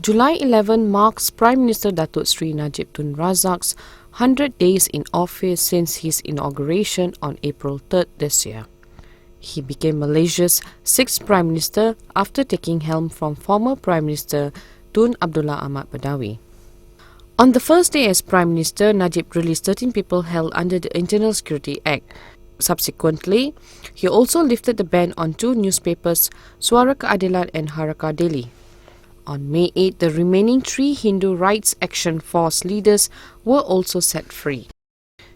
July 11 marks Prime Minister Datuk Seri Najib Tun Razak's 100 days in office since his inauguration on April 3rd this year. He became Malaysia's sixth Prime Minister after taking helm from former Prime Minister Tun Abdullah Ahmad Badawi. On the first day as Prime Minister, Najib released 13 people held under the Internal Security Act. Subsequently, he also lifted the ban on two newspapers, Suara Keadilan and Haraka Daily. On May 8, the remaining three Hindu Rights Action Force leaders were also set free.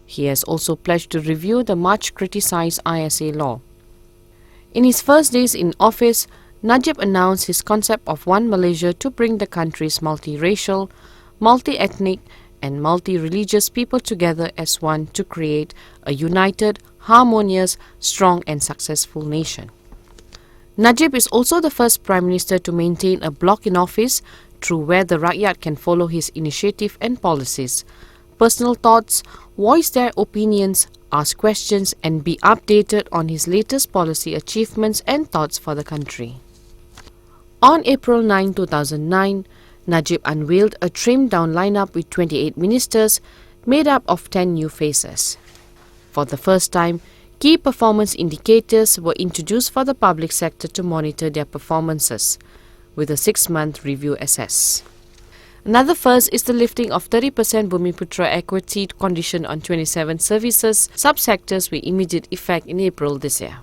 He has also pledged to review the much criticised ISA law. In his first days in office, Najib announced his concept of One Malaysia to bring the country's multiracial, multi-ethnic and multi-religious people together as one to create a united, harmonious, strong and successful nation. Najib is also the first Prime Minister to maintain a bloc in office through where the Rakyat can follow his initiative and policies, personal thoughts, voice their opinions, ask questions and be updated on his latest policy achievements and thoughts for the country. On April 9, 2009, Najib unveiled a trimmed-down lineup with 28 ministers made up of 10 new faces. For the first time, key performance indicators were introduced for the public sector to monitor their performances, with a 6-month review assess. Another first is the lifting of 30% Bumiputra equity condition on 27 services subsectors with immediate effect in April this year.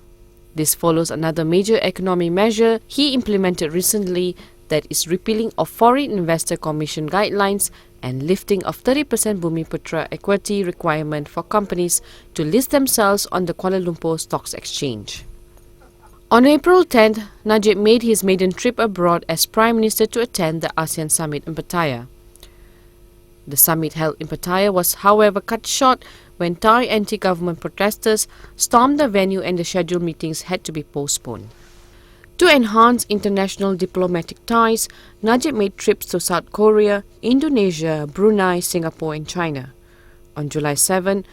This follows another major economic measure he implemented recently, that is repealing of Foreign Investor Commission guidelines and lifting of 30% Bumiputra equity requirement for companies to list themselves on the Kuala Lumpur Stocks Exchange. On April 10th, Najib made his maiden trip abroad as Prime Minister to attend the ASEAN Summit in Pattaya. The summit held in Pattaya was, however, cut short when Thai anti-government protesters stormed the venue and the scheduled meetings had to be postponed. To enhance international diplomatic ties, Najib made trips to South Korea, Indonesia, Brunei, Singapore and China. On July 7,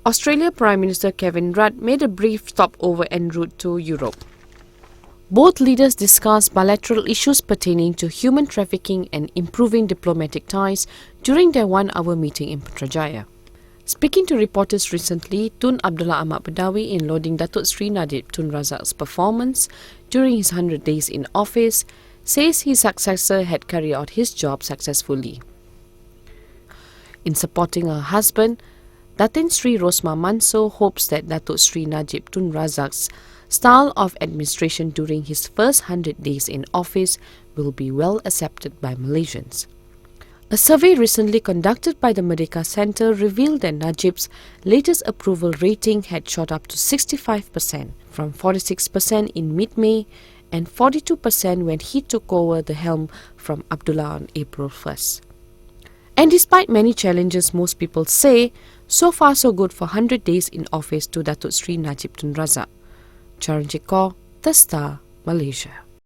Australia Prime Minister Kevin Rudd made a brief stopover en route to Europe. Both leaders discussed bilateral issues pertaining to human trafficking and improving diplomatic ties during their one-hour meeting in Putrajaya. Speaking to reporters recently, Tun Abdullah Ahmad Badawi, in lauding Datuk Seri Najib Tun Razak's performance during his 100 days in office, says his successor had carried out his job successfully. In supporting her husband, Datin Sri Rosma Manso hopes that Datuk Seri Najib Tun Razak's style of administration during his first 100 days in office will be well accepted by Malaysians. A survey recently conducted by the Merdeka Centre revealed that Najib's latest approval rating had shot up to 65%, from 46% in mid-May and 42% when he took over the helm from Abdullah on April 1st. And despite many challenges, most people say, so far so good for 100 days in office to Datuk Seri Najib Tun Razak. Charanjit Kaur, The Star, Malaysia.